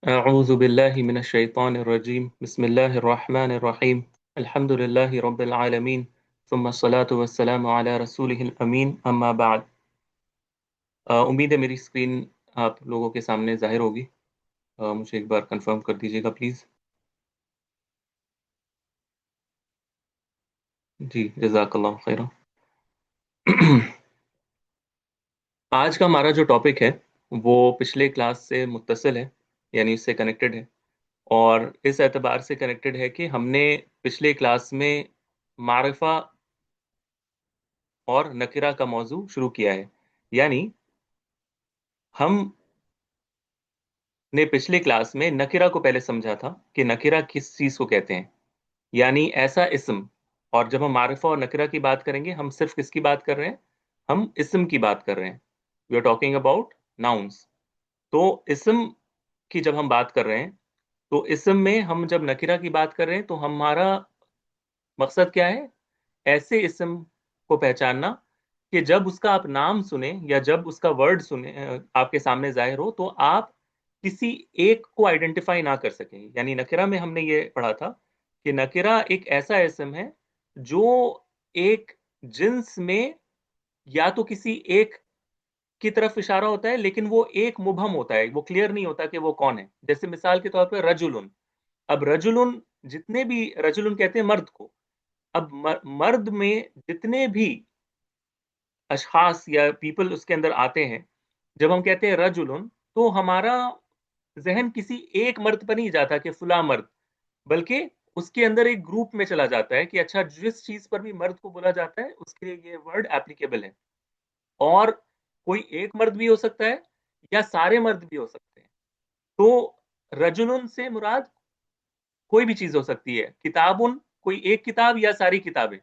अऊज़ु बिल्लाहि मिनश शैतानिर रजीम बिस्मिल्लाहिर रहमानिर रहीम अल्हम्दुलिल्लाहि रब्बिल आलमीन सुम्मस्सलातु वस्सलामु अला रसूलिहिल अमीन अम्मा बाद। उम्मीद है मेरी स्क्रीन आप लोगों के सामने जाहिर होगी। मुझे एक बार कंफर्म कर दीजिएगा प्लीज़। जी, जज़ाकल्लाहु खैरा। आज का हमारा जो टॉपिक है वो पिछले क्लास से मुत्तसिल है, यानी इससे कनेक्टेड है। और इस एतबार से कनेक्टेड है कि हमने पिछले क्लास में मारिफा और नकिरा का मौजू शुरू किया है। यानी हमने पिछले क्लास में नकिरा को पहले समझा था कि नकिरा किस चीज को कहते हैं, यानी ऐसा इस्म। और जब हम मारिफा और नकिरा की बात करेंगे, हम सिर्फ किसकी बात कर रहे हैं? हम इस्म की बात कर रहे हैं। We are talking about nouns. तो इस्म की जब हम बात कर रहे हैं, तो इस्म में हम जब नकिरा की बात कर रहे हैं तो हमारा मकसद क्या है? ऐसे इस्म को पहचानना कि जब उसका आप नाम सुने या जब उसका वर्ड सुने, आपके सामने जाहिर हो, तो आप किसी एक को आइडेंटिफाई ना कर सकें। यानी नकिरा में हमने ये पढ़ा था कि नकिरा एक ऐसा इस्म है जो एक जिन्स में या तो किसी एक की तरफ इशारा होता है, लेकिन वो एक मुबहम होता है, वो क्लियर नहीं होता कि वो कौन है। जैसे मिसाल के तौर पर रजुलुन। अब रजुलुन, जितने भी रजुलुन कहते हैं मर्द को। अब मर्द में जितने भी अशखास या पीपल उसके अंदर आते हैं, जब हम कहते हैं रजुलुन, तो हमारा जहन किसी एक मर्द पर नहीं जाता कि फुला मर्द, बल्कि उसके अंदर एक ग्रुप में चला जाता है कि अच्छा, जिस चीज पर भी मर्द को बोला जाता है उसके लिए ये वर्ड एप्लीकेबल है। और कोई एक मर्द भी हो सकता है या सारे मर्द भी हो सकते हैं। तो रजुलुन से मुराद कोई भी चीज हो सकती है। किताबुन, कोई एक किताब या सारी किताबें।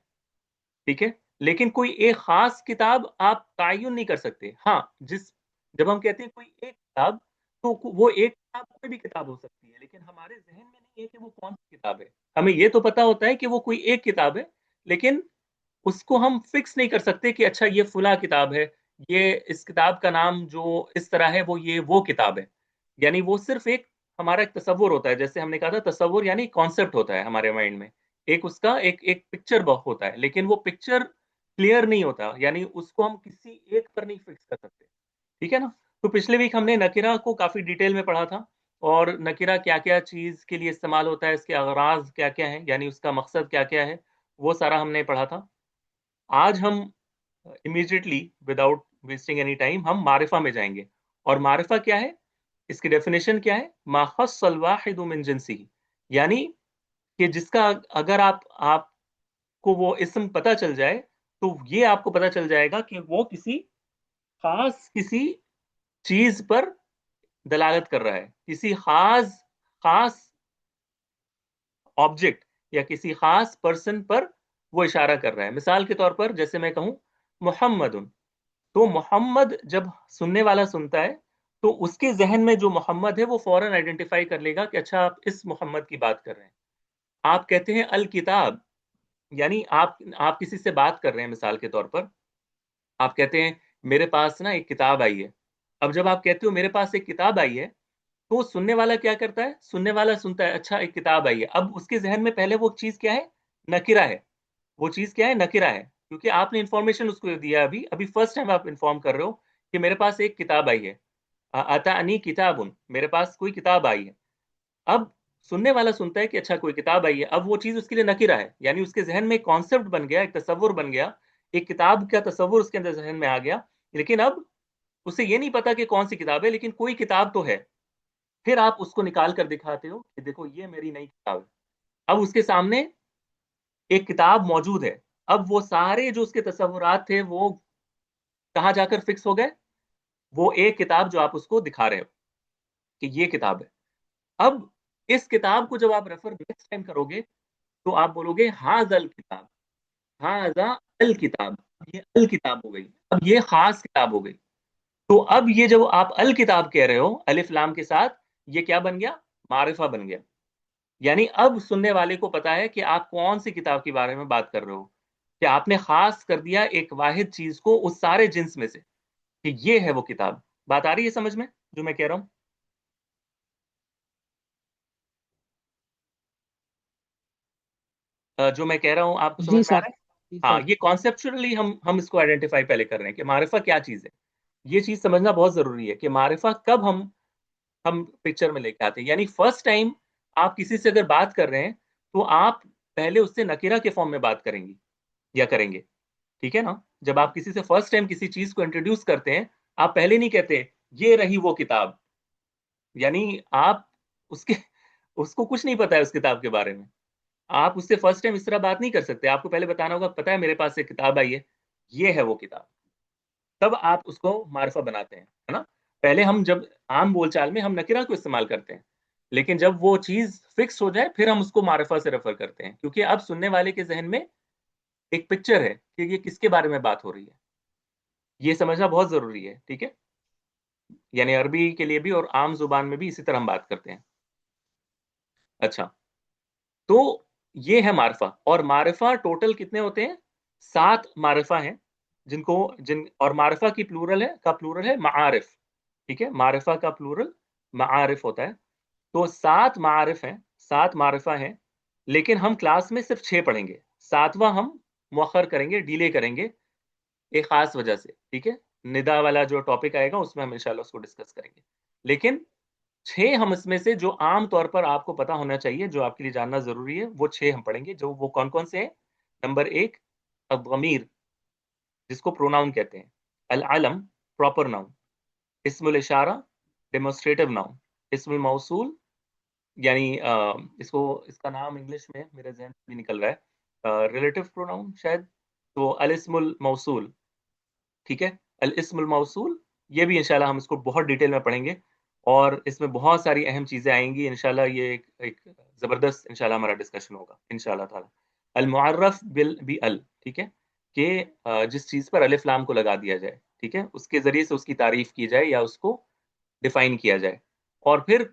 ठीक है। लेकिन कोई एक खास किताब आप तायुन नहीं कर सकते। हाँ, जिस जब हम कहते हैं कोई एक किताब, तो वो एक किताब कोई भी किताब हो सकती है, लेकिन हमारे जहन में नहीं है कि वो कौन सी किताब है। हमें ये तो पता होता है कि वो कोई एक किताब है, लेकिन उसको हम फिक्स नहीं कर सकते कि अच्छा, ये फुला किताब है, ये इस किताब का नाम जो इस तरह है वो किताब है। यानी वो सिर्फ एक हमारा एक तसव्वुर होता है। जैसे हमने कहा था, तसव्वुर यानी कॉन्सेप्ट होता है हमारे माइंड में। एक उसका एक एक पिक्चर होता है, लेकिन वो पिक्चर क्लियर नहीं होता, यानी उसको हम किसी एक पर नहीं फिक्स कर सकते। ठीक है ना? तो पिछले वीक हमने नकिरा को काफी डिटेल में पढ़ा था। और नकिरा क्या क्या चीज के लिए इस्तेमाल होता है, इसके अगराज क्या क्या है, यानी उसका मकसद क्या क्या है, वो सारा हमने पढ़ा था। आज हम immediately, without wasting any time, हम मारिफा में जाएंगे। और मारिफा क्या है, इसकी डेफिनेशन क्या है? मा खस्सल वाहिदु मिन जिनसिही, यानी कि जिसका अगर आपको वो इस्म पता चल जाए, तो ये आपको पता चल जाएगा कि वो किसी चीज पर दलालत कर रहा है, किसी खास खास ऑब्जेक्ट या किसी खास पर्सन पर वो इशारा कर रहा है। मिसाल के तौर पर जैसे मैं कहूं मोहम्मद, तो मोहम्मद जब सुनने वाला सुनता है, तो उसके जहन में जो मोहम्मद है वो फौरन आइडेंटिफाई कर लेगा कि अच्छा, आप इस मोहम्मद की बात कर रहे हैं। आप कहते हैं अल किताब, यानी आप किसी से बात कर रहे हैं। मिसाल के तौर पर आप कहते हैं मेरे पास ना एक किताब आई है। अब जब आप कहते हो मेरे पास एक किताब आई है, तो सुनने वाला क्या करता है? सुनने वाला सुनता है अच्छा, एक किताब आई है। अब उसके जहन में पहले वो चीज क्या है? नकिरा है। वो चीज क्या है? नकिरा है, क्योंकि आपने इंफॉर्मेशन उसको दिया। अभी अभी फर्स्ट टाइम आप इंफॉर्म कर रहे हो कि मेरे पास एक किताब आई है। अतानी किताबुन, मेरे पास कोई किताब आई है। अब सुनने वाला सुनता है कि अच्छा, कोई किताब आई है। अब वो चीज उसके लिए नकिरा है, यानी उसके जहन में एक कॉन्सेप्ट बन गया, एक तस्वुर बन गया, एक किताब का तस्वुर उसके अंदर जहन में आ गया। लेकिन अब उसे ये नहीं पता कि कौन सी किताब है, लेकिन कोई किताब तो है। फिर आप उसको निकाल कर दिखाते हो कि देखो, ये मेरी नई किताब है। अब उसके सामने एक किताब मौजूद है। अब वो सारे जो उसके तस्वुरात थे वो कहाँ जाकर फिक्स हो गए? वो एक किताब जो आप उसको दिखा रहे हो कि ये किताब है। अब इस किताब को जब आप रेफर नेक्स्ट टाइम करोगे, तो आप बोलोगे हाजल किताब, हाजा अल किताब। ये अल किताब हो गई, अब ये खास किताब हो गई। तो अब ये जब आप अल किताब कह रहे हो अलिफ लाम के साथ, ये क्या बन गया? मारिफा बन गया। यानी अब सुनने वाले को पता है कि आप कौन सी किताब के बारे में बात कर रहे हो, कि आपने खास कर दिया एक वाहिद चीज को उस सारे जिन्स में से, कि ये है वो किताब। बात आ रही है समझ में जो मैं कह रहा हूं? जो मैं कह रहा हूं आपको समझ जी में आ सर। रहा है? जी हाँ, सर। ये कॉन्सेप्चुअली हम इसको आइडेंटिफाई पहले कर रहे हैं कि मारिफा क्या चीज है। ये चीज समझना बहुत जरूरी है कि मारिफा कब हम पिक्चर में लेके आते हैं। यानी फर्स्ट टाइम आप किसी से अगर बात कर रहे हैं तो आप पहले उससे नकीरा के फॉर्म में बात करेंगी या करेंगे, ठीक है ना? जब आप किसी से फर्स्ट टाइम किसी चीज को इंट्रोड्यूस करते हैं, आप पहले नहीं कहते ये रही वो किताब। यानी आप उसके उसको कुछ नहीं पता है उस किताब के बारे में। आप उससे फर्स्ट टाइम इस तरह बात नहीं कर सकते। आपको पहले बताना होगा, पता है मेरे पास एक किताब आई है, ये है वो किताब। तब आप उसको मार्फा बनाते हैं, है ना? पहले हम जब आम बोलचाल में हम नकिरा को इस्तेमाल करते हैं, लेकिन जब वो चीज फिक्स हो जाए फिर हम उसको मारिफा से रेफर करते हैं, क्योंकि अब सुनने वाले के जहन में एक पिक्चर है कि ये किसके बारे में बात हो रही है। ये समझना बहुत जरूरी है, ठीक है? यानी अरबी के लिए भी और आम जुबान में भी इसी तरह हम बात करते हैं। अच्छा, तो ये है मारिफा। और मारिफा टोटल कितने होते हैं? 7 मारिफा हैं, जिनको जिन और मारिफा की प्लूरल है का प्लूरल है मारिफ। ठीक है, मारिफा का प्लूरल मारिफ होता है। तो 7 मारिफ हैं, 7 मारिफा हैं, लेकिन हम क्लास में सिर्फ 6 पढ़ेंगे। सातवां हम मुअख्खर करेंगे, डिले करेंगे एक खास वजह से, ठीक है? निदा वाला जो टॉपिक आएगा उसमें हम इंशाल्लाह उसको डिस्कस करेंगे। लेकिन 6 हम इसमें से जो आम तौर पर आपको पता होना चाहिए, जो आपके लिए जानना जरूरी है, वो 6 हम पढ़ेंगे। जो वो कौन कौन से हैं? नंबर 1, अज़मीर, जिसको प्रोनाउन कहते हैं। अल अलम, प्रॉपर नाउन। इस्मुल इशारा, डेमोस्ट्रेटिव नाउन। इस्मुल मौसूल, यानी इसको इसका नाम इंग्लिश में मेरे जहन से भी निकल रहा है, रिलेटिव प्रोनाउन शायद। तो अल इस्मुल मौसूल, ठीक है? अल इस्मुल मौसूल, ये भी इंशाल्लाह हम इसको बहुत डिटेल में पढ़ेंगे और इसमें बहुत सारी अहम चीजें आएंगी इंशाल्लाह। ये एक जबरदस्त इंशाल्लाह हमारा डिस्कशन होगा इंशाल्लाह ताला। अल मुअर्रफ बिल भी अल, ठीक है? कि जिस चीज पर अलिफ लाम को लगा दिया जाए, ठीक है, उसके जरिए से उसकी तारीफ की जाए या उसको डिफाइन किया जाए। और फिर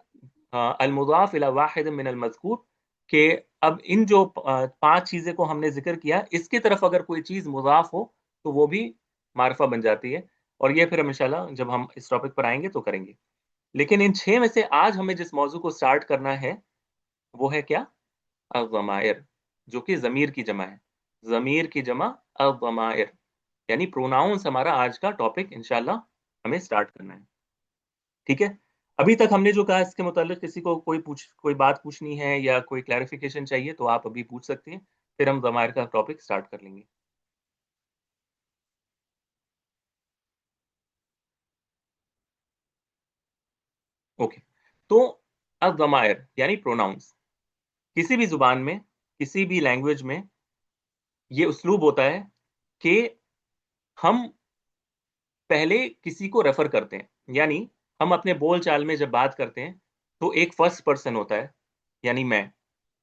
अल मुदाफ इला वाहिद मिन अल मज़कूर, के अब इन जो 5 चीजें को हमने जिक्र किया, इसकी तरफ अगर कोई चीज मुजाफ हो तो वो भी मार्फा बन जाती है। और ये फिर हम इंशाल्लाह जब हम इस टॉपिक पर आएंगे तो करेंगे। लेकिन इन 6 में से आज हमें जिस मौजू को स्टार्ट करना है वो है क्या? अज़मायर, जो कि जमीर की जमा है। जमीर की जमा अज़मायर, यानी प्रोनाउंस हमारा आज का टॉपिक इंशाल्लाह हमें स्टार्ट करना है, ठीक है? अभी तक हमने जो कहा इसके मुतालिक किसी को कोई बात पूछनी है या कोई क्लैरिफिकेशन चाहिए तो आप अभी पूछ सकते हैं, फिर हम जमायर का टॉपिक स्टार्ट कर लेंगे। ओके, तो अब जमायर यानी प्रोनाउंस, किसी भी जुबान में, किसी भी लैंग्वेज में ये उसलूब होता है कि हम पहले किसी को रेफर करते हैं। यानी हम अपने बोल चाल में जब बात करते हैं तो एक फर्स्ट पर्सन होता है, यानी मैं।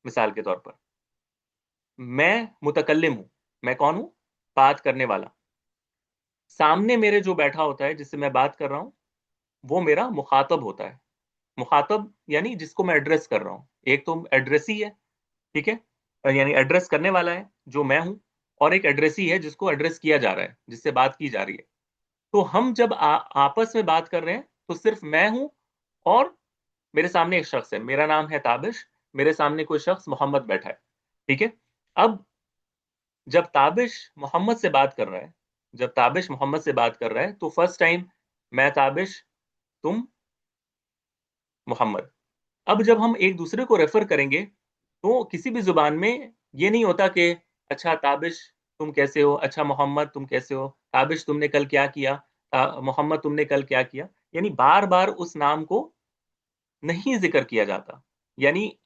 मिसाल के तौर पर, मैं मुतकल्लिम हूं। मैं कौन हूं? बात करने वाला। सामने मेरे जो बैठा होता है जिससे मैं बात कर रहा हूं, वो मेरा मुखातब होता है। मुखातब यानी जिसको मैं एड्रेस कर रहा हूं। एक तो एड्रेसी है, ठीक है, यानी एड्रेस करने वाला है जो मैं हूं, और एक एड्रेसी है जिसको एड्रेस किया जा रहा है, जिससे बात की जा रही है। तो हम जब आपस में बात कर रहे हैं तो सिर्फ मैं हूं और मेरे सामने एक शख्स है, मेरा नाम है ताबिश, मेरे सामने कोई शख्स मोहम्मद बैठा है, ठीक है? अब जब ताबिश मोहम्मद से बात कर रहा है, जब ताबिश मोहम्मद से बात कर रहा है तो फर्स्ट टाइम मैं ताबिश, तुम मोहम्मद। अब जब हम एक दूसरे को रेफर करेंगे तो किसी भी जुबान में ये नहीं होता कि अच्छा ताबिश तुम कैसे हो, अच्छा मोहम्मद तुम कैसे हो, ताबिश तुमने कल क्या किया, मोहम्मद तुमने कल क्या किया। यानी बार बार उस नाम को नहीं जिक्र किया जाता। यानी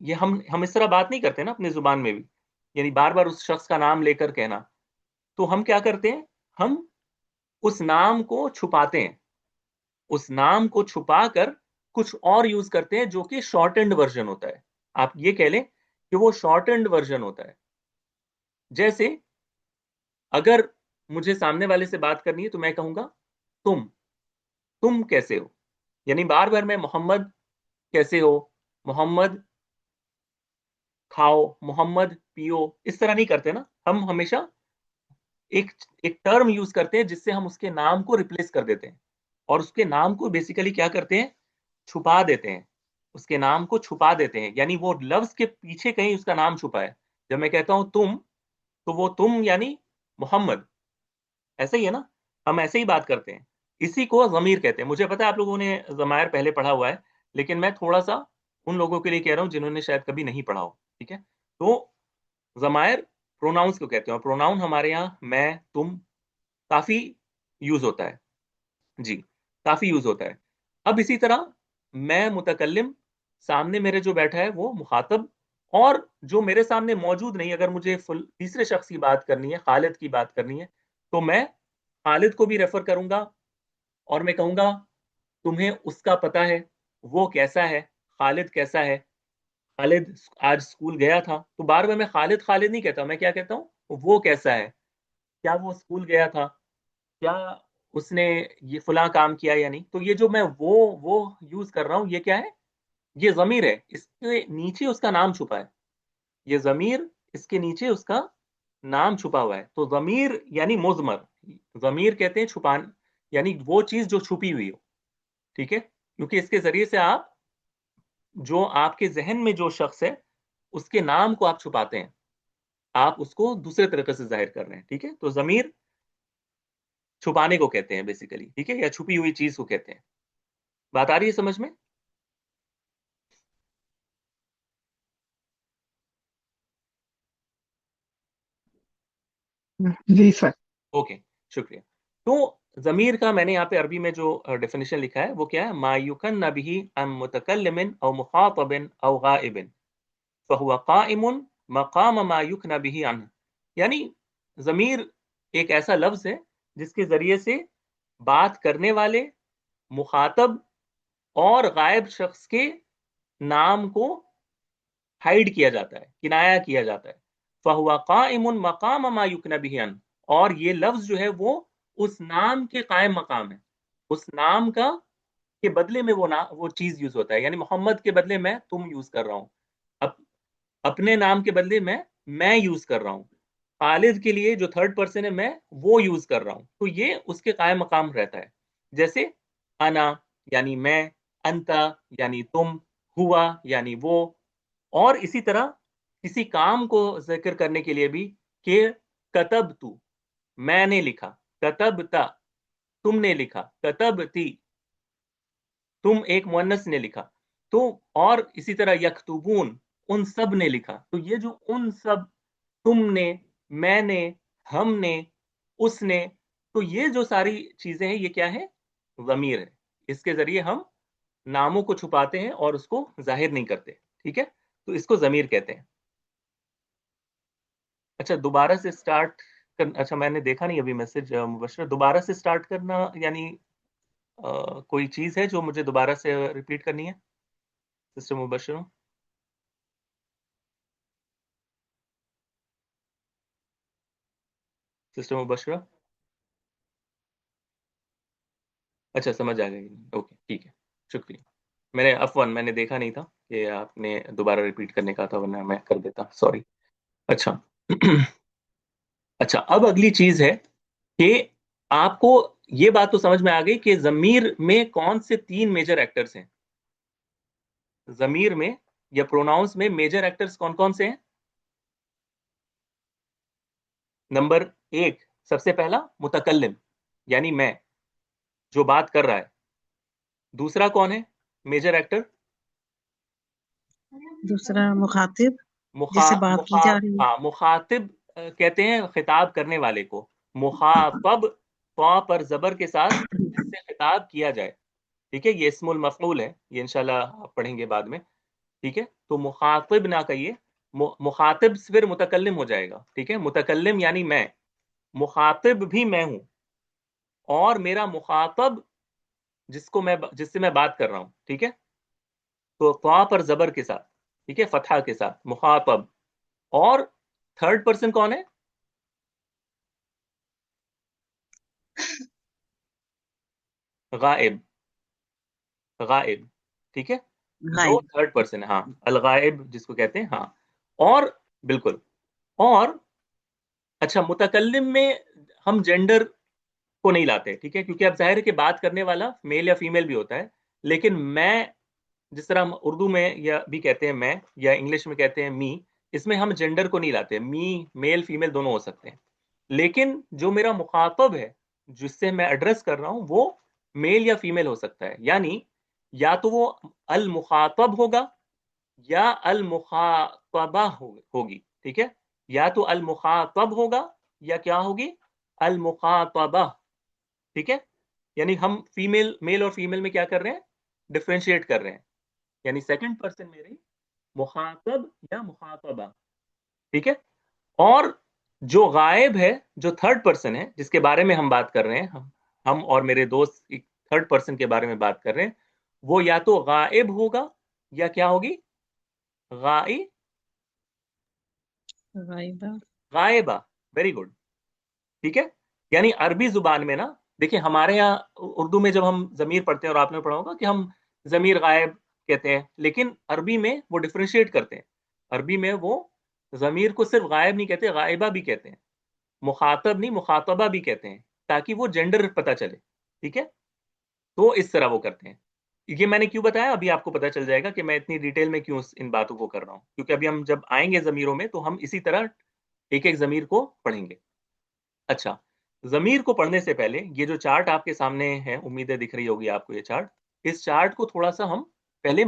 ये हम इस तरह बात नहीं करते ना अपनी जुबान में भी, यानी बार बार उस शख्स का नाम लेकर कहना। तो हम क्या करते हैं? हम उस नाम को छुपाते हैं। उस नाम को छुपा कर कुछ और यूज करते हैं जो कि शॉर्ट एंड वर्जन होता है। आप ये कह लें कि वो शॉर्ट एंड वर्जन होता है। जैसे अगर मुझे सामने वाले से बात करनी है तो मैं कहूंगा तुम तुम कैसे हो। यानी बार बार मैं मोहम्मद कैसे हो, मोहम्मद खाओ, मोहम्मद पियो, इस तरह नहीं करते ना। हम हमेशा एक एक टर्म यूज करते हैं जिससे हम उसके नाम को रिप्लेस कर देते हैं, और उसके नाम को बेसिकली क्या करते हैं? छुपा देते हैं। उसके नाम को छुपा देते हैं, यानी वो लफ्ज के पीछे कहीं उसका नाम छुपा है। जब मैं कहता हूं तुम, तो वो तुम यानी मोहम्मद, ऐसे ही है ना, हम ऐसे ही बात करते हैं। इसी को जमीर कहते हैं। मुझे पता है आप लोगों ने जमायर पहले पढ़ा हुआ है, लेकिन मैं थोड़ा सा उन लोगों के लिए कह रहा हूं जिन्होंने शायद कभी नहीं पढ़ा हो, ठीक है। तो जमायर प्रोनाउंस को कहते हैं, और प्रोनाउन हमारे यहाँ मैं तुम काफी यूज होता है। जी, काफी यूज होता है। अब इसी तरह मैं मुतकल्लिम, सामने मेरे जो बैठा है वो मुखातब, और जो मेरे सामने मौजूद नहीं, अगर मुझे तीसरे शख्स की बात करनी है, खालिद की बात करनी है, तो मैं खालिद को भी रेफर करूंगा और मैं कहूंगा तुम्हें उसका पता है, वो कैसा है, खालिद कैसा है। खालिद आज स्कूल गया था, तो बार बार मैं खालिद खालिद नहीं कहता, मैं क्या कहता हूँ, वो कैसा है, क्या वो स्कूल गया था, क्या उसने ये फलां काम किया या नहीं। तो ये जो मैं वो यूज कर रहा हूं, ये क्या है, ये जमीर है, इसके नीचे उसका नाम छुपा है। ये जमीर, इसके नीचे उसका नाम छुपा हुआ है। तो जमीर यानी मुजमर, जमीर कहते हैं छुपान, यानी वो चीज जो छुपी हुई हो, ठीक है। क्योंकि इसके जरिए से आप, जो आपके जहन में जो शख्स है, उसके नाम को आप छुपाते हैं, आप उसको दूसरे तरीके से जाहिर कर रहे हैं, ठीक है। तो जमीर छुपाने को कहते हैं बेसिकली, ठीक है, या छुपी हुई चीज को कहते हैं। बात आ रही है समझ में? जी सर। ओके, शुक्रिया। तो जमीर का मैंने यहाँ पे अरबी में जो डेफिनेशन लिखा है वो क्या है, मा युकन्न बिही अन मुतकल्लिमिन औ मुखातबिन औ गाइबिन फहुवा काइमुन मकाम मा युकन्न बिही अन। यानी जमीर एक ऐसा लफ्ज है जिसके जरिए से बात करने वाले, मुखातब और गायब शख्स के नाम को हाइड किया जाता है, किनाया किया जाता है। फहुआ काइमुन मकाम मा युकन्न बिही अन, और ये लफ्ज जो है वो उस नाम के कायम मकाम है, उस नाम का के बदले में वो चीज यूज होता है। यानी मोहम्मद के बदले मैं तुम यूज कर रहा हूं, अप, अपने नाम के बदले मैं यूज कर रहा हूं, खालिद के लिए जो थर्ड पर्सन है मैं वो यूज कर रहा हूं, तो ये उसके कायम मकाम रहता है। जैसे अना यानी मैं, अंता यानी तुम, हुआ यानी वो। और इसी तरह किसी काम को जिक्र करने के लिए भी, कि कतब तू, मैंने लिखा, कतबता, तुमने लिखा, कतबती, तुम एक मुअन्नस ने लिखा। तो और इसी तरह यकतुबून, उन सब ने लिखा। तो ये जो उन सब, तुमने, मैंने, हमने, उसने, तो ये जो सारी चीजें हैं ये क्या है, जमीर है। इसके जरिए हम नामों को छुपाते हैं और उसको जाहिर नहीं करते, ठीक है। तो इसको जमीर कहते हैं। अच्छा, दोबारा से स्टार्ट कर, अच्छा मैंने देखा नहीं अभी मैसेज, मुबशर दोबारा से स्टार्ट करना यानी कोई चीज है जो मुझे दोबारा से रिपीट करनी है, सिस्टर मुबशर? सिस्टर मुबशरा, अच्छा समझ आ गई, ओके ठीक है, शुक्रिया। मैंने देखा नहीं था कि आपने दोबारा रिपीट करने का था, वरना मैं कर देता, सॉरी। अच्छा अच्छा, अब अगली चीज है कि आपको ये बात तो समझ में आ गई कि जमीर में कौन से तीन मेजर एक्टर्स हैं। जमीर में या प्रोनाउंस में मेजर एक्टर्स कौन कौन से हैं? नंबर एक, सबसे पहला मुतकल्लिम, यानी मैं, जो बात कर रहा है। दूसरा कौन है मेजर एक्टर? दूसरा मुखातिब, मुखा जिससे बात की मुखा जा रही है। हाँ, मुखातिब कहते हैं खिताब करने वाले को। मुखातब, तो पर जबर के साथ, जिससे खिताब किया जाए, ठीक है, ये इस्मुल मफऊल है, ये इंशाल्लाह आप पढ़ेंगे बाद में, ठीक है। तो मुखातिब ना कहिए, मुखातिब फिर मुतकल्लिम हो जाएगा, ठीक है। मुतकल्लिम यानी मैं, मुखातिब भी मैं हूं, और मेरा मुखातब जिससे मैं बात कर रहा हूं, ठीक है। तो पर जबर के साथ, ठीक है, फतहा के साथ, मुखातब। और थर्ड पर्सन कौन है? गायब, गायब, ठीक है, जो गायब। थर्ड पर्सन है, हाँ, अल गायब जिसको कहते हैं, हाँ। और बिल्कुल, और अच्छा, मुतकल्लिम में हम जेंडर को नहीं लाते, ठीक है, क्योंकि अब जाहिर है कि बात करने वाला मेल या फीमेल भी होता है। लेकिन मैं, जिस तरह हम उर्दू में या भी कहते हैं मैं, या इंग्लिश में कहते हैं मी, इसमें हम जेंडर को नहीं लाते, मेल फीमेल दोनों हो सकते हैं। लेकिन जो मेरा मुखातब है, जिससे मैं एड्रेस कर रहा हूं, वो मेल या फीमेल हो सकता है। यानी या तो वो अल मुखातब होगा या अल मुखातबा होगी। ठीक है, या तो अल मुखातब होगा या क्या होगी, अल मुखातबा। ठीक है, यानी हम फीमेल, मेल और फीमेल में क्या कर रहे हैं, डिफ्रेंशिएट कर रहे हैं। यानी सेकंड पर्सन मेरी मुखातब या मुखातबा। ठीक है, और जो गायब है, जो थर्ड पर्सन है जिसके बारे में हम बात कर रहे हैं, हम और मेरे दोस्त एक थर्ड पर्सन के बारे में बात कर रहे हैं, वो या तो गायब होगा या क्या होगी, गाई गायबा। गायबा। Very good. ठीक है, यानी अरबी जुबान में ना, देखिए हमारे यहाँ उर्दू में जब हम जमीर पढ़ते हैं, और आपने पढ़ा होगा कि हम जमीर गायब कहते हैं, लेकिन अरबी में वो डिफ्रेंशिएट करते हैं। अरबी में वो जमीर को सिर्फ गायब नहीं कहते, गायबा भी कहते हैं, मुखातब नहीं मुखातबा भी कहते हैं, ताकि वो जेंडर पता चले। ठीक है, तो इस तरह वो करते हैं। ये मैंने क्यों बताया, अभी आपको पता चल जाएगा कि मैं इतनी डिटेल में क्यों इन बातों को कर रहा हूं, क्योंकि अभी हम जब आएंगे जमीरों में तो हम इसी तरह एक एक जमीर को पढ़ेंगे। अच्छा, जमीर को पढ़ने से पहले ये जो चार्ट आपके सामने है, उम्मीद है दिख रही होगी आपको ये चार्ट। इस चार्ट को थोड़ा सा हम पहले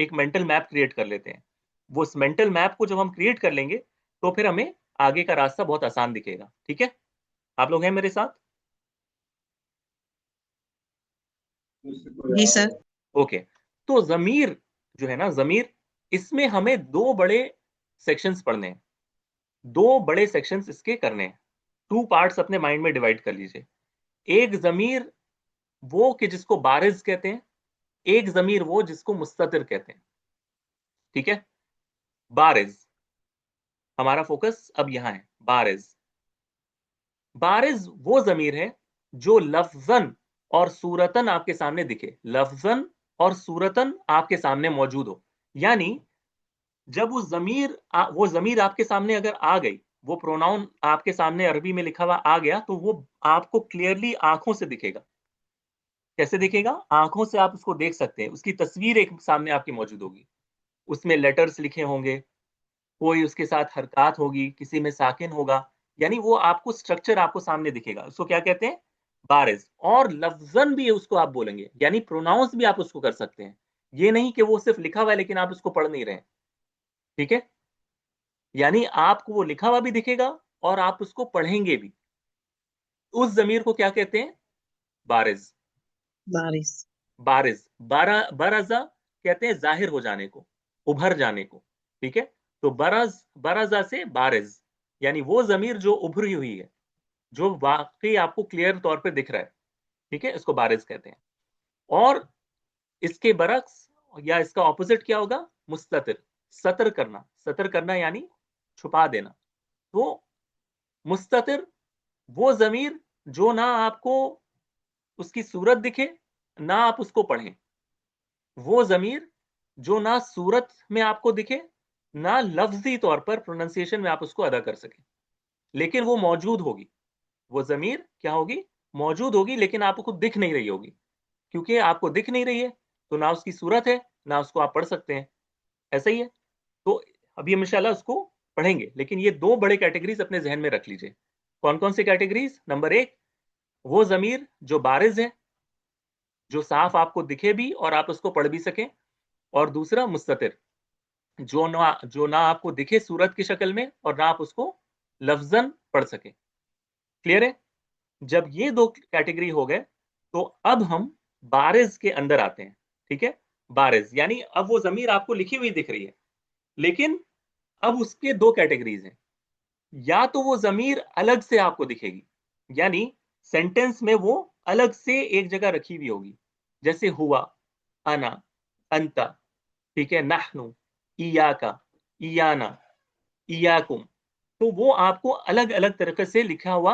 एक मेंटल मैप क्रिएट कर लेते हैं। वो उस मेंटल मैप को जब हम क्रिएट कर लेंगे तो फिर हमें आगे का रास्ता बहुत आसान दिखेगा। ठीक है, आप लोग हैं मेरे साथ? जी सर। ओके, तो जमीर जो है ना, जमीर, इसमें हमें दो बड़े सेक्शंस पढ़ने हैं, दो बड़े सेक्शंस इसके करने हैं। टू पार्ट्स अपने माइंड में डिवाइड कर लीजिए। एक जमीर वो कि जिसको बारिज कहते हैं, एक जमीर वो जिसको मुस्ततिर कहते हैं। ठीक है, बारिज, हमारा फोकस अब यहां है। बारिज, बारिज वो जमीर है जो लफ्जन और सूरतन आपके सामने दिखे, लफ्जन और सूरतन आपके सामने मौजूद हो। यानी जब वो जमीर आपके सामने अगर आ गई, वो प्रोनाउन आपके सामने अरबी में लिखा हुआ आ गया, तो वो आपको क्लियरली आंखों से दिखेगा। कैसे दिखेगा, आंखों से आप उसको देख सकते हैं, उसकी तस्वीर एक सामने आपकी मौजूद होगी। उसमें लेटर्स लिखे होंगे, कोई उसके साथ हरकत होगी, किसी में साकिन होगा। यानी वो आपको स्ट्रक्चर आपको सामने दिखेगा, उसको क्या कहते हैं, बारिज। और लफ्जन भी उसको आप बोलेंगे, यानी प्रोनाउंस भी आप उसको कर सकते हैं। ये नहीं कि वो सिर्फ लिखा हुआ है लेकिन आप उसको पढ़ नहीं रहे। ठीक है, यानी आपको वो लिखा हुआ भी दिखेगा और आप उसको पढ़ेंगे भी। उस जमीर को क्या कहते हैं, बारिज। बारिश। बारिज, बरजा कहते हैं जाहिर हो जाने को, उभर जाने को। ठीक है, तो बरजा से बारिज, यानी वो जमीर जो उभरी हुई है, जो वाकई आपको क्लियर तौर पे दिख रहा है। ठीक है, इसको बारिज कहते हैं। और इसके बरक्स या इसका ऑपोजिट क्या होगा, मुस्ततिर, सतर करना। सतर करना यानी छुपा देना। तो मुस्ततिर वो जमीर जो ना आपको उसकी सूरत दिखे, ना आप उसको पढ़ें। वो जमीर जो ना सूरत में आपको दिखे, ना लफ्जी तौर पर प्रोनाउंसिएशन में आप उसको अदा कर सके, लेकिन वो मौजूद होगी। वो जमीर क्या होगी, मौजूद होगी, लेकिन आपको दिख नहीं रही होगी। क्योंकि आपको दिख नहीं रही है तो ना उसकी सूरत है, ना उसको आप पढ़ सकते हैं। ऐसा ही है। तो अभी हम इंशाल्लाह उसको पढ़ेंगे, लेकिन ये दो बड़े कैटेगरीज अपने जहन में रख लीजिए। कौन कौन से कैटेगरीज, नंबर एक, वो जमीर जो बारिज है, जो साफ आपको दिखे भी और आप उसको पढ़ भी सकें। और दूसरा मुस्ततिर, जो ना आपको दिखे सूरत की शक्ल में और ना आप उसको लफ्जन पढ़ सके। क्लियर है? जब ये दो कैटेगरी हो गए तो अब हम बारिज के अंदर आते हैं। ठीक है, बारिज यानी अब वो जमीर आपको लिखी हुई दिख रही है, लेकिन अब उसके दो कैटेगरीज हैं। या तो वो जमीर अलग से आपको दिखेगी, यानी सेंटेंस में वो अलग से एक जगह रखी हुई होगी, जैसे हुआ, अना, अंता। ठीक है, नहनु, इयाका, इयाना, इयाकुम। तो वो आपको अलग अलग तरीके से लिखा हुआ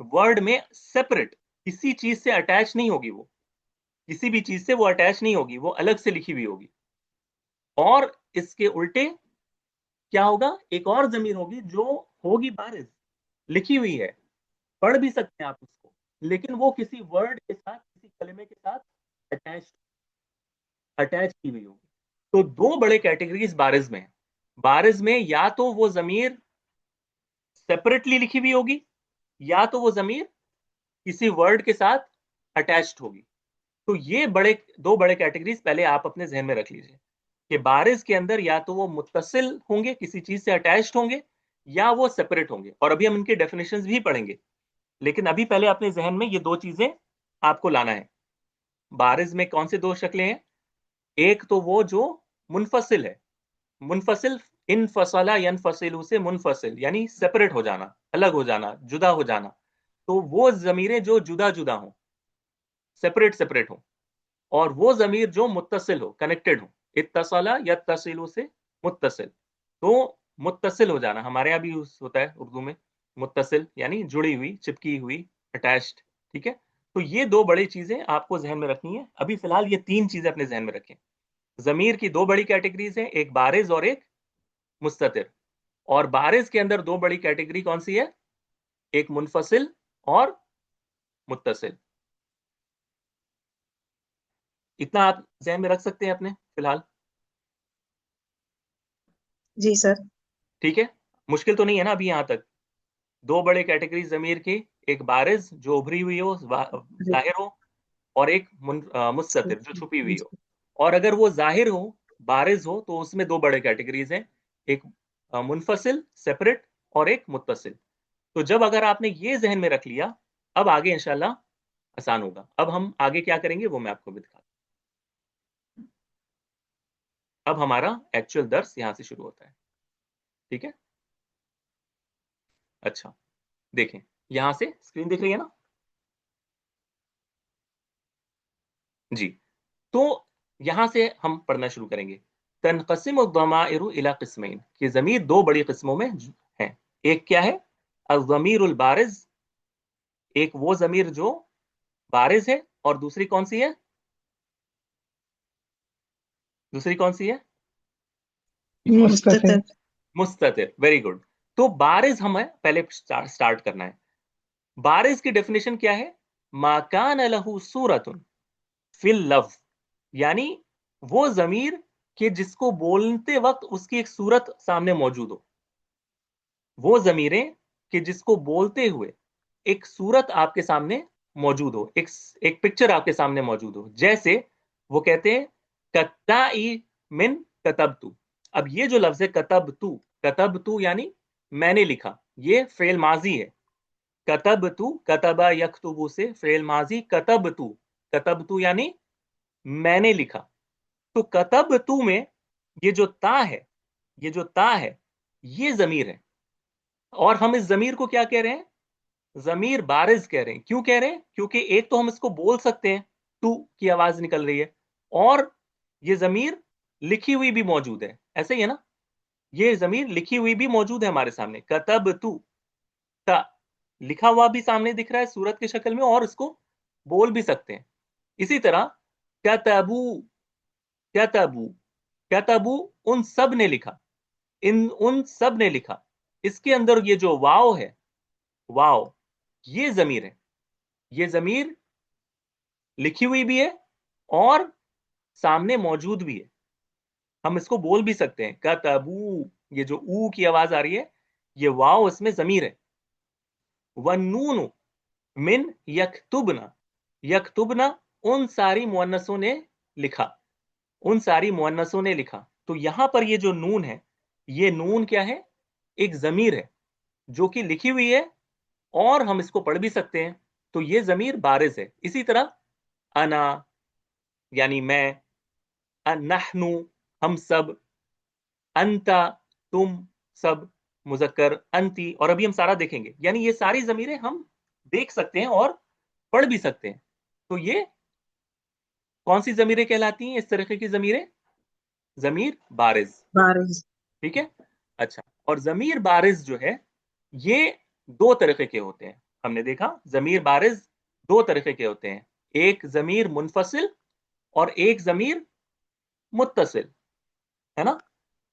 वर्ड में सेपरेट, किसी चीज से अटैच नहीं होगी वो, किसी भी चीज से वो अटैच नहीं होगी, वो अलग से लिखी हुई होगी। और इसके उल्टे क्या होगा, एक और जमीर होगी जो होगी बारिज, लिखी हुई है, पढ़ भी सकते हैं आप उसको, लेकिन वो किसी वर्ड के साथ, किसी कलमे के साथ अटैच अटैच की हुई होगी। तो दो बड़े कैटेगरीज बारिज में है। बारिज में या तो वो जमीर सेपरेटली लिखी हुई होगी, या तो वो जमीर किसी वर्ड के साथ अटैच्ड होगी। तो ये दो बड़े कैटेगरीज पहले आप अपने जहन में रख लीजिए कि बारिज के अंदर या तो वो मुत्तसिल होंगे, किसी चीज से अटैच्ड होंगे, या वो सेपरेट होंगे। और अभी हम इनके डेफिनेशंस भी पढ़ेंगे, लेकिन अभी पहले अपने जहन में ये दो चीजें आपको लाना है। बारिज में कौन से दो शक्लें हैं? एक तो वो जो मुनफसिल है, मुनफसिल, इन फसला यनफसिलु से मुनफसिल यानी सेपरेट हो जाना, अलग हो जाना, जुदा हो जाना। तो वो जमीरें जो जुदा जुदा हों, सेपरेट सेपरेट हों। और वो जमीर जो मुत्तसिल हो, कनेक्टेड हो, इत्तसला यत्तसिलु से मुत्तसिल। तो मुत्तसिल हो जाना हमारे यहाँ भी यूज होता है उर्दू में, मुत्तसिल यानी जुड़ी हुई, चिपकी हुई, अटैच्ड। ठीक है, तो ये दो बड़ी चीजें आपको जहन में रखनी है। अभी फिलहाल ये तीन चीजें अपने जहन में रखें। जमीर की दो बड़ी कैटेगरीज हैं, एक बारिज और एक मुस्ततिर। और बारिज के अंदर दो बड़ी कैटेगरी कौन सी है? एक मुनफसिल और मुत्तसिल। इतना आप जहन में रख सकते हैं अपने फिलहाल? जी सर। ठीक है, मुश्किल तो नहीं है ना अभी यहां तक? दो बड़े कैटेगरी जमीर की, एक बारिज जो उभरी हुई हो, जी जाहिर हो, और एक जी मुस्ततिर जो छुपी हुई हो। जी और अगर वो जाहिर हो, बारिज हो, तो उसमें दो बड़े कैटेगरीज हैं, एक मुनफसिल सेपरेट, और एक मुत्तसिल। तो जब अगर आपने ये जहन में रख लिया, अब आगे इंशाल्लाह आसान होगा। अब हम आगे क्या करेंगे वो मैं आपको भी दिखा। अब हमारा एक्चुअल दर्स यहां से शुरू होता है। ठीक है, अच्छा, देखें, यहां से स्क्रीन दिख रही है ना? जी। तो यहां से हम पढ़ना शुरू करेंगे। तनकसिम दमाइरु इला किस्मैन, कि जमीर दो बड़ी किस्मों में है। एक क्या है? अज़मीरुल बारिज, एक वो जमीर जो बारिज है। और दूसरी कौन सी है? दूसरी कौन सी है? मुस्ततिर। मुस्ततिर, वेरी गुड। तो बारिज हमें पहले स्टार्ट करना है। बारिज की डेफिनेशन क्या है? माकान लहू सूरतुन फिल लव, यानी वो जमीर कि जिसको बोलते वक्त उसकी एक सूरत सामने मौजूद हो। वो जमीरें कि जिसको बोलते हुए एक सूरत आपके सामने मौजूद हो, एक पिक्चर आपके सामने मौजूद हो। जैसे वो कहते हैं कत्ताई मिन कतबतु। अब ये जो लफ्ज है कतबतु, कतबतु यानी मैंने लिखा, ये फेल माजी है। कतबतु, कतबा यकतुबु से फेल माजी, कतबतु, कतबतु यानी मैंने लिखा। तो कतबतु में ये जो ता है, ये जो ता है, ये जमीर है। और हम इस जमीर को क्या कह रहे हैं? जमीर बारिज कह रहे हैं। क्यों कह रहे हैं? क्योंकि एक तो हम इसको बोल सकते हैं, तू की आवाज निकल रही है, और ये जमीर लिखी हुई भी मौजूद है। ऐसे ही है ना? ये जमीर लिखी हुई भी मौजूद है हमारे सामने। कतब तू, ता, लिखा हुआ भी सामने दिख रहा है सूरत की शक्ल में, और इसको बोल भी सकते हैं। इसी तरह कतबू, कतबू, कतबू, उन सब ने लिखा, इन उन सब ने लिखा। इसके अंदर ये जो वाव है, वाव, ये जमीर है। ये जमीर लिखी हुई भी है और सामने मौजूद भी है। हम इसको बोल भी सकते हैं कतबू। ये जो ऊ की आवाज आ रही है, ये वाव इसमें जमीर है। वन्नून मिन यकतुबना, यकतुबना, उन सारी मुअन्नसों ने लिखा, उन सारी मुअन्नसों ने लिखा। तो यहां पर ये जो नून है, ये नून क्या है? एक जमीर है जो कि लिखी हुई है, और हम इसको पढ़ भी सकते हैं। तो ये जमीर बारिज है। इसी तरह अना यानी मैं, नहनु हम सब, अंता तुम सब, मुजक्कर अंती। और अभी हम सारा देखेंगे, यानी ये सारी जमीरें हम देख सकते हैं और पढ़ भी सकते हैं। तो ये कौन सी जमीरें कहलाती हैं? इस तरह की जमीरें जमीर बारिज। बारिश। ठीक है, अच्छा। और जमीर बारिज जो है, ये दो तरीके के होते हैं। हमने देखा जमीर बारिज दो तरीके के होते हैं, एक जमीर मुनफसिल और एक जमीर मुत्तसिल, है ना?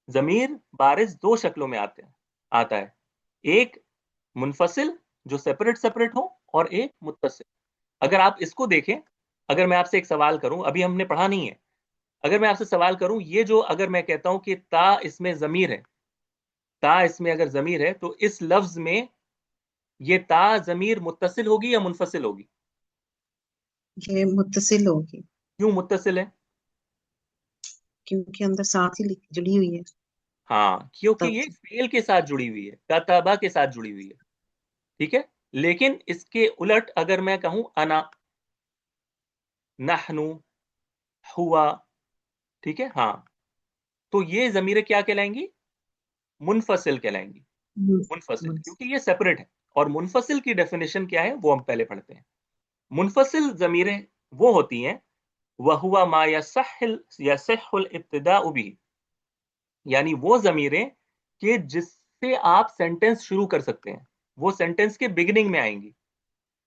जमीर बारिज दो शक्लों में आते हैं, आता है। एक मुनफसिल जो सेपरेट सेपरेट हो, और एक मुत्तसिल। अगर आप इसको देखें, अगर मैं आपसे एक सवाल करूं, अभी हमने पढ़ा नहीं है, अगर मैं आपसे सवाल करूं, ये जो अगर मैं कहता हूं कि ता इसमें जमीर है, ता इसमें अगर जमीर है तो इस लफ्ज में ये ता जमीर मुत्तसिल होगी या मुनफसिल होगी? ये मुत्तसिल होगी, क्यों मुत्तसिल है? क्योंकि अंदर साथ ही जुड़ी हुई है। हाँ, क्योंकि तब ये फेल के साथ जुड़ी हुई है, कतबा के साथ जुड़ी हुई है। ठीक है। लेकिन इसके उलट अगर मैं कहूं अना, नहनु, हुआ, ठीक है, हाँ, तो ये जमीरें क्या कहलाएंगी? मुनफसिल कहलाएंगी। मुनफसिल, मुंस- क्योंकि ये सेपरेट है। और मुनफसिल की डेफिनेशन क्या है वो हम पहले पढ़ते हैं। मुनफसिल जमीरें वो होती हैं, वहुआ मा यसहुल इब्तिदाउ बिही, यानी वो जमीरें कि जिससे आप सेंटेंस शुरू कर सकते हैं, वो सेंटेंस के बिगिनिंग में आएंगी।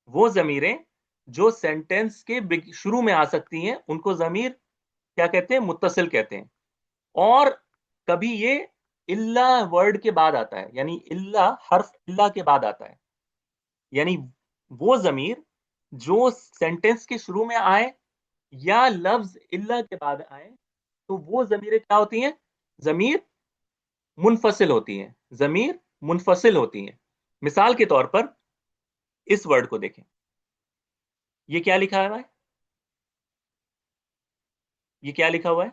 वो जमीरें जो सेंटेंस के शुरू में आ सकती हैं उनको जमीर क्या कहते हैं? मुत्तसिल कहते हैं। और कभी ये इल्ला वर्ड के बाद आता है, यानी इल्ला हर्फ इल्ला के बाद आता है, यानी वो जमीर जो सेंटेंस के शुरू में आए या लफ्ज इल्ला के बाद आए, तो वो जमीरें क्या होती हैं? जमीर मुनफसिल होती हैं। जमीर मुनफसिल होती हैं। मिसाल के तौर पर इस वर्ड को देखें, ये क्या लिखा हुआ है? ये क्या लिखा हुआ है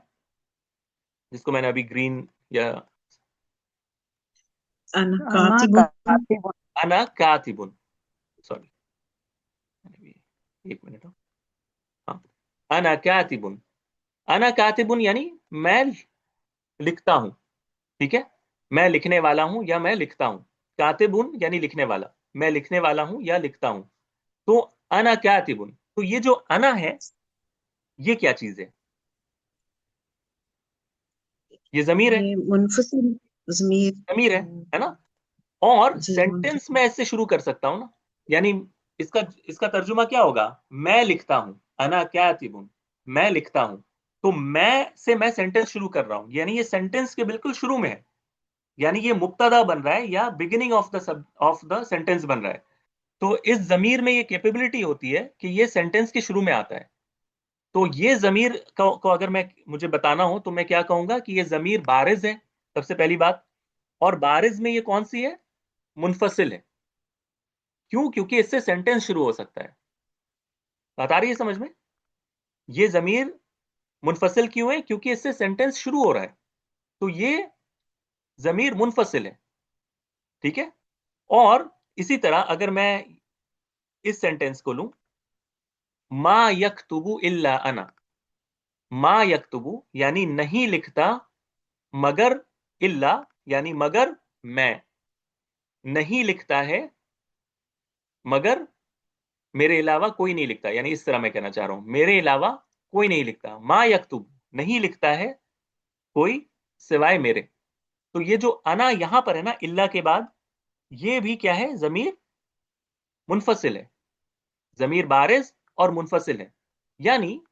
जिसको मैंने अभी ग्रीन या अना अना कातिबुन। कातिबुन। अना कातिबुन, सॉरी, एक मिनट, हाँ, अना कातिबुन। अना कातिबुन यानी मैं लिखता हूं। ठीक है, मैं लिखने वाला हूं या मैं लिखता हूं। कातिबुन यानी लिखने वाला, मैं लिखने वाला हूं या लिखता हूं। तो अना कातिबुन, तो ये जो अना है ये क्या चीज है? ये जमीर है। ये मुनफसिल जमीर। जमीर है ना? और जी सेंटेंस मुनफसिल। में ऐसे शुरू कर सकता हूं ना, यानी इसका इसका तर्जुमा क्या होगा? मैं लिखता हूं, अना कातिबुन, मैं लिखता हूं। तो मैं से मैं सेंटेंस शुरू कर रहा हूं, यानी ये सेंटेंस के बिल्कुल शुरू में है, यानी ये मुब्तदा बन रहा है या बिगिनिंग ऑफ द सेंटेंस बन रहा है। तो इस जमीर में ये कैपेबिलिटी होती है कि ये सेंटेंस के शुरू में आता है। तो ये जमीर को अगर मैं मुझे बताना हो तो मैं क्या कहूंगा कि ये जमीर बारिज है, सबसे पहली बात। और बारिज में ये कौन सी है? मुनफसिल है। क्यों? क्योंकि इससे सेंटेंस शुरू हो सकता है। बात आ रही है समझ में? ये जमीर मुनफसिल क्यों है? क्योंकि इससे सेंटेंस शुरू हो रहा है। तो ये जमीर मुनफसिल है। ठीक है। और इसी तरह अगर मैं इस सेंटेंस को लूं, मा यक्तुबु इल्ला अना, मा यक्तुबु यानी नहीं लिखता, मगर इल्ला यानी मगर मैं, नहीं लिखता है मगर मेरे अलावा कोई नहीं लिखता, यानी इस तरह मैं कहना चाह रहा हूं, मेरे अलावा कोई नहीं लिखता। मा यक्तुब नहीं लिखता है कोई सिवाय मेरे। तो ये जो अना यहां पर है ना इल्ला के बाद, ये भी क्या है? जमीर मुनफसिल है। जमीर बारिज और मुनफसिल है। यानी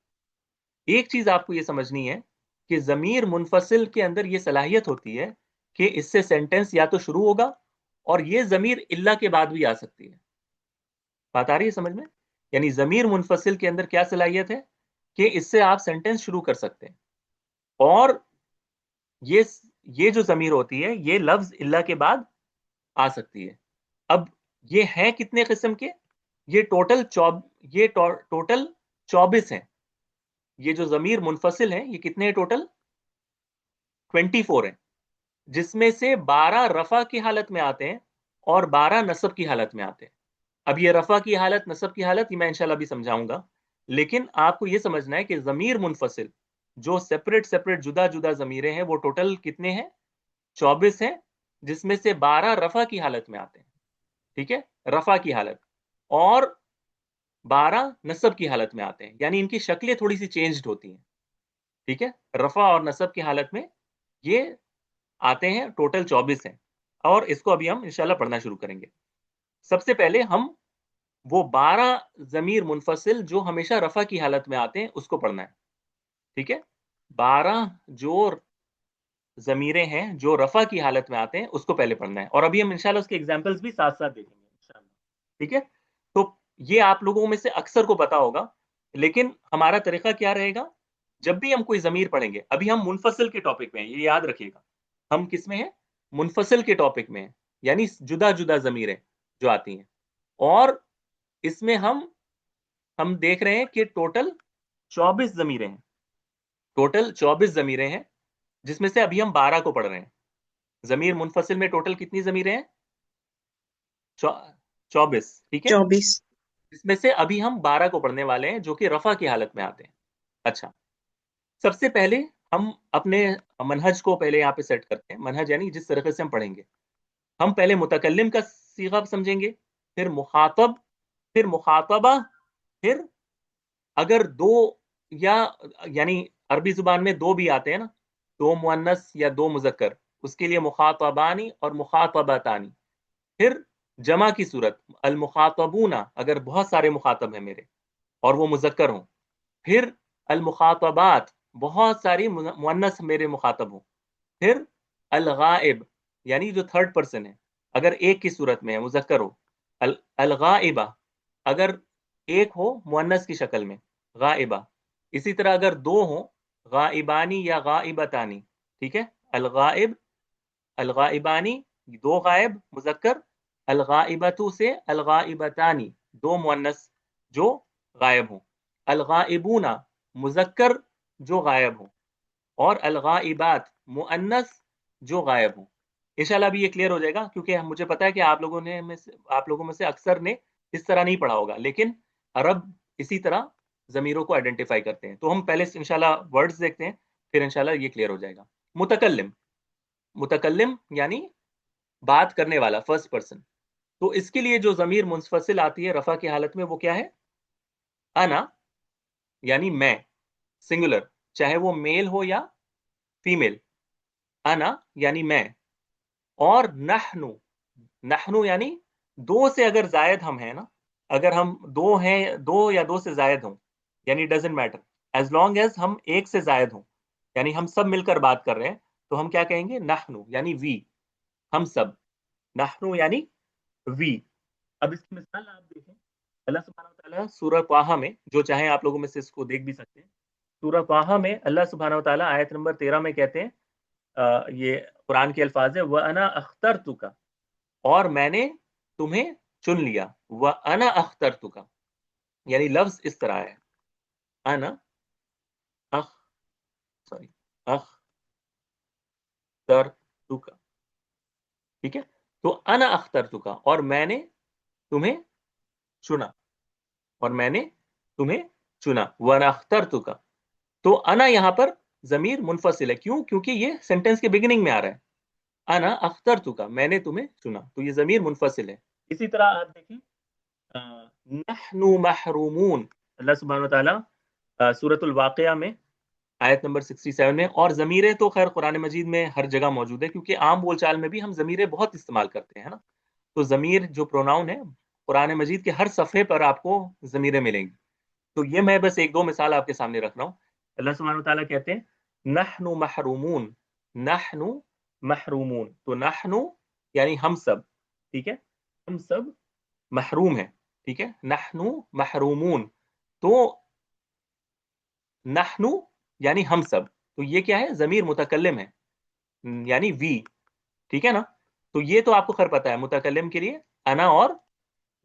एक चीज आपको ये समझनी है कि जमीर मुनफसिल के अंदर ये सलाहियत होती है कि इससे सेंटेंस या तो शुरू होगा, और ये जमीर इल्ला के बाद भी आ सकती है। बात आ रही है समझ में? यानी जमीर मुनफसिल के अंदर क्या सलाहियत है कि इससे आप सेंटेंस शुरू कर सकते हैं। और ये ये जो जमीर होती है ये लफ्ज इल्ला के बाद आ सकती है। अब ये हैं कितने किस्म के? ये टोटल टोटल 24 हैं। ये जो जमीर मुनफसिल हैं ये कितने हैं टोटल? 24 हैं, जिसमें से 12 रफा की हालत में आते हैं और 12 नसब की हालत में आते हैं। अब ये रफा की हालत, नसब की हालत, ये मैं इंशाल्लाह भी समझाऊंगा। लेकिन आपको ये समझना है कि जमीर मुनफसिल जो सेपरेट सेपरेट जुदा जुदा जमीरें हैं वो टोटल कितने हैं? 24 हैं, जिसमें से 12 रफा की हालत में आते हैं। ठीक है, रफा की हालत। और 12 नसब की हालत में आते हैं, यानी इनकी शक्लें थोड़ी सी चेंज्ड होती हैं। ठीक है, रफा और नसब की हालत में ये आते हैं, टोटल 24 हैं। और इसको अभी हम इंशाल्लाह पढ़ना शुरू करेंगे। सबसे पहले हम वो 12 जमीर मुनफसिल जो हमेशा रफा की हालत में आते हैं उसको पढ़ना है। ठीक है, 12 जो जमीरें हैं जो रफा की हालत में आते हैं उसको पहले पढ़ना है, और अभी हम इंशाल्लाह उसके एग्जाम्पल्स भी साथ साथ देखेंगे इंशाल्लाह। ठीक है। तो ये आप लोगों में से अक्सर को पता होगा, लेकिन हमारा तरीका क्या रहेगा? जब भी हम कोई जमीर पढ़ेंगे, अभी हम मुनफसिल के टॉपिक में हैं, ये याद रखिएगा। हम किस में हैं? मुनफसिल के टॉपिक में है, यानी जुदा जुदा ज़मीरें जो आती हैं। और इसमें हम देख रहे हैं कि टोटल 24 ज़मीरें हैं, टोटल 24 ज़मीरें हैं, जिसमें से अभी हम 12 को पढ़ रहे हैं। ज़मीर मुनफसिल में टोटल कितनी ज़मीरें हैं? 24, ठीक है। 24। इसमें से अभी हम 12 को पढ़ने वाले हैं जो कि रफा की हालत में आते हैं। अच्छा, सबसे पहले हम अपने मनहज को पहले यहाँ पे सेट करते हैं। मनहज यानी जिस तरीके से हम पढ़ेंगे, हम पहले मुतकल्लिम का सीगा समझेंगे, फिर मुखातब, फिर मुखातबा, फिर अगर दो या यानी अरबी जुबान में दो भी आते हैं ना, दो मुअन्नस या दो मुजक्कर, उसके लिए मुखातबानी और मुखातबतानी। फिर जमा की सूरत अल मुखातबूना, अगर बहुत सारे मुखातब हैं मेरे और वो मुजक्कर हों। फिर अल मुखातबात, बहुत सारी मुअन्नस मेरे मुखातब हों। फिर अल गाइब, यानी जो थर्ड पर्सन है, अगर एक की सूरत में है, मुजक्कर हो। अल गाइबा, अगर एक हो मुअन्नस की शक्ल में, गाइबा। इसी तरह अगर दो हो, गाइबानी या गाइबतानी, ठीक है। अल गाइब, अल गाइबानी, दो गायब मुजक्कर। अल गाइबतु से अल गाइबतानी, दो मुअन्नस जो गायब हों। अल गाइबूना, मुजक्कर जो गायब हों। और अल गाइबात, मुअन्नस जो गायब हों। इंशाल्लाह अभी ये क्लियर हो जाएगा, क्योंकि मुझे पता है कि आप लोगों में से अक्सर ने इस तरह नहीं पढ़ा होगा, लेकिन अरब इसी तरह जमीरों को आइडेंटिफाई करते हैं। तो हम पहले इंशाल्लाह वर्ड्स देखते हैं, फिर इंशाल्लाह ये क्लियर हो जाएगा। मुतकल्लिम, मुतकल्लिम यानी बात करने वाला, फर्स्ट पर्सन। तो इसके लिए जो जमीर मुंफसिल आती है रफा की हालत में, वो क्या है? अना, यानी मैं, सिंगुलर, चाहे वो मेल हो या फीमेल। अना यानी मैं। और नहनु, नहनु यानी दो से अगर जायद हम हैं ना, अगर हम दो हैं, दो या दो से जायद हों, यानी doesn't matter, as long as हम एक से जायद हों, यानी हम सब मिलकर बात कर रहे हैं, तो हम क्या कहेंगे? नहनु यानी वी, हम सब। नहनु यानी वी। अब इसकी मिसाल आप देखें, अल्लाह सुब्हानहू व तआला सूरह ताहा में, जो चाहे आप लोगों में से इसको देख भी सकते हैं, सूरह ताहा में अल्लाह सुब्हानहू व तआला आयत नंबर 13 में कहते हैं, ये कुरान के अल्फाज है, व अना अख्तरतुका, और मैंने तुम्हें चुन लिया। व अना अख्तरतुका, यानी लफ्ज इस तरह है, अना अख सॉरी अख्तरतुका, ठीक है। तो अना अख्तरतुका, और मैंने तुम्हें चुना, और मैंने तुम्हें चुना। व अना अख्तरतुका, तो अना यहां पर जमीर मुनफसिल है। क्यों? क्योंकि ये सेंटेंस के बिगिनिंग में आ रहा है। अना अख्तरतुका, मैंने तुम्हें चुना, तो ये जमीर मुनफसिल है। इसी तरह आप देखिए, नहनु महरूमून, अल्लाह सुब्हानहू व तआला सूरतुल वाक़िया में आयत नंबर 67 में। और ज़मीरें तो खैर कुरान मजीद में हर जगह मौजूद है, क्योंकि आम बोलचाल में भी हम ज़मीरें बहुत इस्तेमाल करते हैं, है ना। तो ज़मीर जो प्रोनाउन है, कुरान मजीद के हर सफ़े पर आपको ज़मीरें मिलेंगी। तो ये मैं बस एक दो मिसाल आपके सामने रख रहा हूँ। अल्लाह सुब्हानहू व तआला कहते हैं, नहनु महरूमून, नहनु महरूमून, तो नहनु यानी हम सब, ठीक है, हम सब महरूम है, ठीक है। नहनु महरूमून, तो नहनु यानी हम सब, तो ये क्या है? जमीर मुतकल्लिम है, यानी वी, ठीक है ना। तो ये तो आपको खैर पता है, मुतकल्लिम के लिए अना और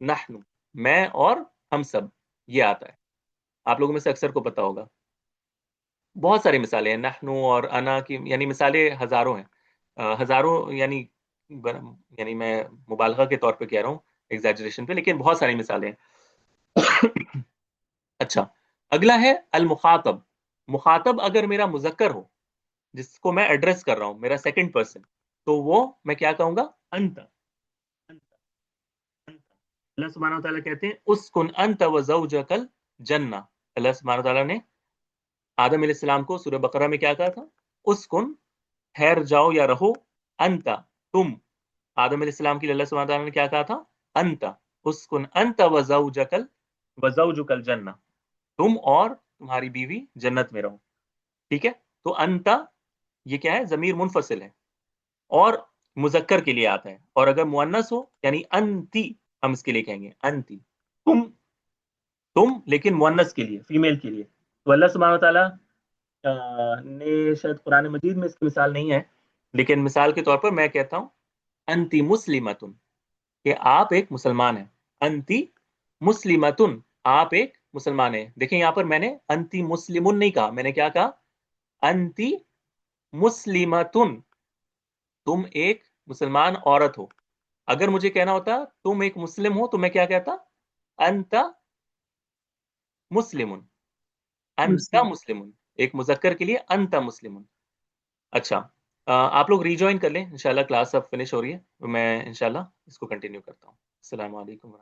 नहनु, मैं और हम सब, ये आता है। आप लोगों में से अक्सर को पता होगा। बहुत सारी मिसालें हैं नहनु और अना की, यानी मिसालें हजारों हैं। हजारों यानी यानी मैं मुबालगा के तौर पे कह रहा हूँ, एग्जैजरेशन पे, लेकिन बहुत सारी मिसालें हैं। अच्छा, अगला है अल मुखातब। मुखातब अगर मेरा मुजक्कर हो, जिसको मैं एड्रेस कर रहा हूं, मेरा सेकंड पर्सन, तो वो मैं क्या कहूंगा? अंत, अंत, अंत। अल्लाह सुब्हानहू व तआला कहते हैं, उस्कुन अंत व ज़ौजकल जन्ना। अल्लाह सुब्हानहू व तआला ने आदम अलैहिस्सलाम को सूरह बकरा में क्या कहा था? उस्कुन, ठहर जाओ या रहो, अंत, तुम। आदम अलैहिस्सलाम के लिए अल्लाह सुब्हानहू व तआला ने क्या कहा था? अंत, उस्कुन अंत व ज़ौजुकल जन्ना, तुम और तुम्हारी बीवी जन्नत में रहो, ठीक है। तो अंता, ये क्या है? जमीर मुनफसिल है, और मुजक्कर के लिए आता है। और अगर मुअन्नस हो, यानी अंती, हम इसके लिए कहेंगे अंती, तुम, लेकिन मुअन्नस के लिए, फीमेल के लिए। तो अल्लाह सुब्हानहू व तआला ने शायद कुरान मजीद में इसकी मिसाल नहीं है, लेकिन मिसाल के तौर पर मैं कहता हूं अंति मुस्लिमतुन, कि आप एक मुसलमान हैं। अंति मुस्लिमतुन, आप एक मुसलमान हैं। देखिए यहां पर मैंने अंति मुस्लिमुन नहीं कहा, मैंने क्या कहा? अंति मुस्लिमतुन, तुम एक मुसलमान औरत हो। अगर मुझे कहना होता तुम एक मुस्लिम हो तो मैं क्या कहता? अंत मुस्लिमुन, अंत मुस्लिम। मुस्लिमुन। एक मुजक्कर के लिए अंत मुस्लिमुन। अच्छा, आप लोग रिज्वाइन कर लें, इंशाल्लाह क्लास अब फिनिश हो रही है, तो मैं इंशाल्लाह इसको कंटिन्यू करता हूँ। अस्सलाम वालेकुम।